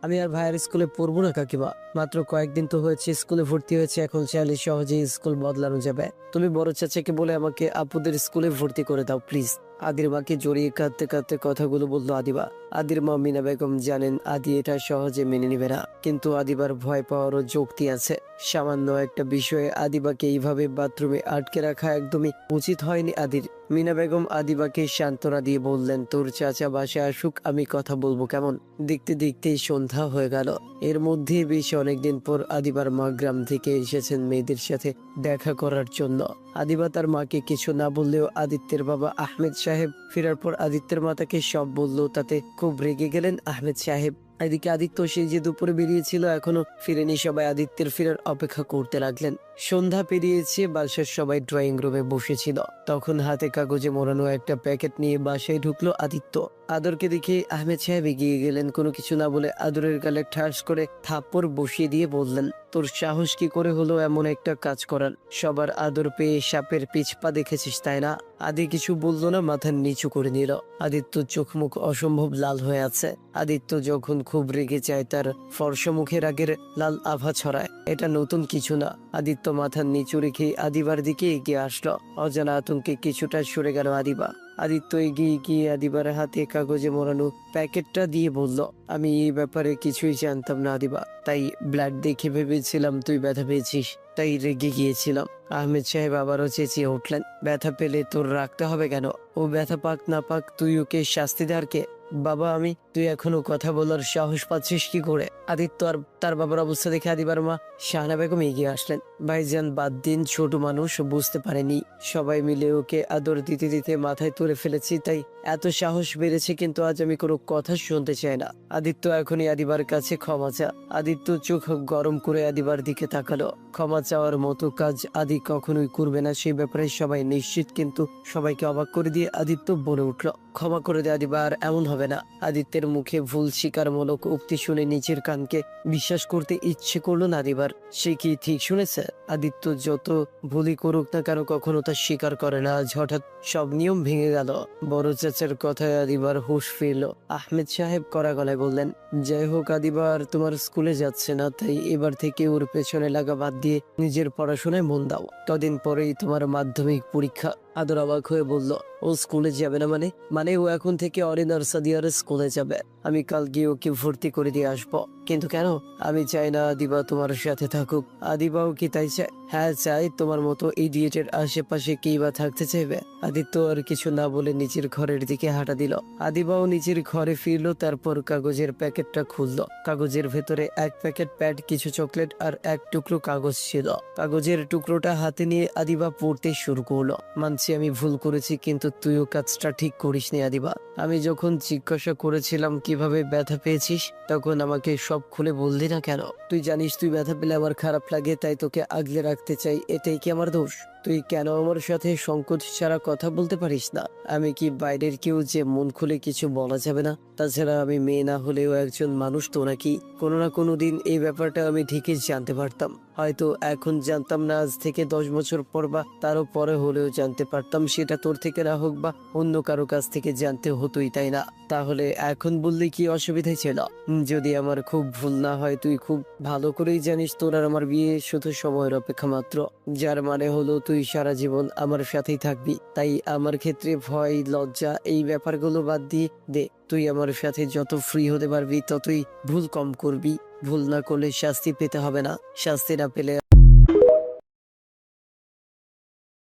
আমি আর ভাইয়ের স্কুলে পড়বো না কাকিমা। মাত্র কয়েকদিন তো হয়েছে স্কুলে ভর্তি হয়েছে, এখন চাইলে সহজেই স্কুল বদলানো যাবে। তুমি বড় চাচাকে বলে আমাকে আপুদের স্কুলে ভর্তি করে দাও প্লিজ। আদির মাকে জড়িয়ে কাঁদতে কাঁদতে কথাগুলো বললো আদিবা। আদির মা মিনা বেগম জানেন আদি এটা সহজে মেনে নিবে না, কিন্তু আদিবার ভয় পাওয়ারও যুক্তি আছে। সামান্য একটা বিষয়ে আদিবাকে এইভাবে বাথরুমে আটকে রাখা একদমই উচিত হয়নি আদির। মিনা বেগম আদিবাকে সান্ত্বনা দিয়ে বললেন, তোর চাচা বাসায় আসুক, আমি কথা বলবো কেমন। দেখতে দেখতেই সন্ধ্যা হয়ে গেল। এর মধ্যে বেশ অনেকদিন পর আদিবার মা গ্রাম থেকে এসেছেন মেয়েদের সাথে দেখা করার জন্য। আদিবা তার মাকে কিছু না বললেও আদিত্যের বাবা আহমেদ সাহেব ফেরার পর আদিত্যের মা তাকে সব বললো, তাতে খুব রেগে গেলেন আহমেদ সাহেব। এদিকে আদিত্য সেই যে দুপুরে বেরিয়েছিল এখনো ফিরেনি, সবাই আদিত্যের ফেরার অপেক্ষা করতে লাগলেন। সন্ধ্যা পেরিয়েছে, বাসার সবাই ড্রয়িং রুমে বসেছিল। তখন হাতে কাগজে মোড়ানো একটা প্যাকেট নিয়ে বাসায় ঢুকলো আদিত্য। আদরকে দেখে আহমেদ সাহেব এগিয়ে গেলেন, কোনো কিছু না বলে আদরের গালে ঠাস করে থাপ্পড় বসিয়ে দিয়ে বললেন, তোর সাহস কি করে হলো এমন একটা কাজ করার? সবার আদর পেয়ে সাপের পিছপা দেখেছিস তাই না? আদি কিছু বললো না, মাথা নিচু করে নিল। আদিত্য চোখ মুখ অসম্ভব লাল হয়ে আছে। আদিত্য যখন খুব রেগে যায় তার ফর্সা মুখে রাগের লাল আভা ছড়ায়, এটা নতুন কিছু না। আদিত্য মাথা নিচু রেখে আদিবার দিকে এগিয়ে আসলো। অজানা আতঙ্কে কিছুটা সরে গেল আদিবা। আদিত্য এগিয়ে গিয়ে আদিবার হাতে কাগজে মোড়ানো প্যাকেটটা দিয়ে বলল, আমি এই ব্যাপারে কিছুই জানতাম না আদিবা, তাই ব্লাড দেখে ভেবেছিলাম তুই ব্যথা পেয়েছিস, তাই রেগে গিয়েছিলাম। আহমেদ সাহেব আবারও চেঁচিয়ে উঠলেন, ব্যথা পেলে তোর রাখতে হবে কেন? ও ব্যথা পাক না পাক তুই ওকে শাস্তি দেওয়ার কে? বাবা আমি, তুই এখনো কথা বলার সাহস পাচ্ছিস কি করে? আদিত্য আর তার বাবার অবস্থা দেখে আদিবার মা শাহানা বেগম এগিয়ে আসলেন। ভাইজান বাদ দিন, ছোট মানুষ বুঝতে পারেনি, সবাই মিলে ওকে আদর দিতে দিতে মাথায় তুলে ফেলেছি, তাই এত সাহস বেড়েছে, কিন্তু আজ আমি কোনো কথা শুনতে চাই না। আদিত্য এখনই আদিবার কাছে ক্ষমা চা। আদিত্য চোখ গরম করে আদিবার দিকে তাকালো। ক্ষমা চাওয়ার মতো কাজ আদি কখনোই করবে না, সেই ব্যাপারে সবাই নিশ্চিত, কিন্তু সবাইকে অবাক করে দিয়ে আদিত্য বলে উঠল, ক্ষমা করে দে আদিবা, আর এমন হবে না। আদিত্যের মুখে ভুল স্বীকারমূলক উক্তি শুনে নিচের কানকে বিশ্বাস করতে ইচ্ছে করলো না আদিবার। সে কি ঠিক শুনেছে? আদিত্য যত ভুলই করুক না কেন কখনো তা স্বীকার করে না। আজ হঠাৎ সব নিয়ম ভেঙে গেল। বড় চাচার কথায় আদিবার হুঁশ ফিরল। আহমেদ সাহেব কড়া গলায় বললেন, যাই হোক আদিবার তোমার স্কুলে যাচ্ছে না, তাই এবার থেকে ওর পেছনে লাগা বাদ দিয়ে নিজের পড়াশোনায় মন দাও। কদিন পরেই তোমার মাধ্যমিক পরীক্ষা। আদর অবাক হয়ে বলল, ও স্কুলে যাবে না মানে? মানে ও এখন থেকে অরিনার সাদিয়ার স্কুলে যাবে। আমি কাল গিয়ে ওকে ভর্তি করে দিয়ে আসবো। কিন্তু কেন? আমি চাই না আদিবা তোমার সাথে থাকুক। আদিবাও কি তাই চায়? হ্যাঁ চাই, তোমার মতো ইডিয়েটের আশেপাশে কেই বা থাকতে চাইবে? আদিত্য আর কিছু না বলে নিচের ঘরের দিকে হাঁটা দিল। আদিবাও নিজের ঘরে ফিরলো, তারপর কাগজের প্যাকেটটা খুললো। কাগজের ভেতরে এক প্যাকেট প্যাড, কিছু চকলেট আর এক টুকরো কাগজ ছিল। কাগজের টুকরোটা হাতে নিয়ে আদিবা পড়তে শুরু করলো। মানছি আমি ভুল করেছি, কিন্তু তুইও কাজটা ঠিক করিসনি আদিবা। আমি যখন জিজ্ঞাসা করেছিলাম কিভাবে ব্যথা পেয়েছিস, তখন আমাকে সব খুলে বললি না কেন? তুই জানিস তুই ব্যথা পেলে আমার খারাপ লাগে, তাই তোকে আগলে রাখতে চাই, এটাই কি আমার দোষ? তুই কেন আমার সাথে সংকোচ ছাড়া কথা বলতে পারিস না? আমি কি বাইরের কেউ যে মন খুলে কিছু বলা যাবে না? তাছাড়া আমি মেয়ে না হলেও একজন মানুষ তো নাকি? কোনো না কোনো দিন এই ব্যাপারটা আমি ঠিকই জানতে পারতাম। হয়তো এখন জানতাম না, আজ থেকে 10 বছর পর বা তারও পরে হলেও জানতে পারতাম। সেটা তোর থেকে না হোক বা অন্য কারো কাছ থেকে জানতে হতোই, তাই না? তাহলে এখন বললে কি অসুবিধা ছিল? যদি আমার খুব ভুল না হয়, তুই খুব ভালো করেই জানিস তোর আর আমার বিয়ে শুধু সময়ের অপেক্ষা মাত্র, যার মানে হলো তুই সারা জীবন আমার সাথেই থাকবি। তাই আমার ক্ষেত্রে ভয় লজ্জা এই ব্যাপারগুলো বাদ দিয়ে দে। তুই আমার সাথে যত ফ্রি হতে পারবি ততই ভুল কম করবি। ভুল না করলে শাস্তি পেতে হবে না, শাস্তি না পেলে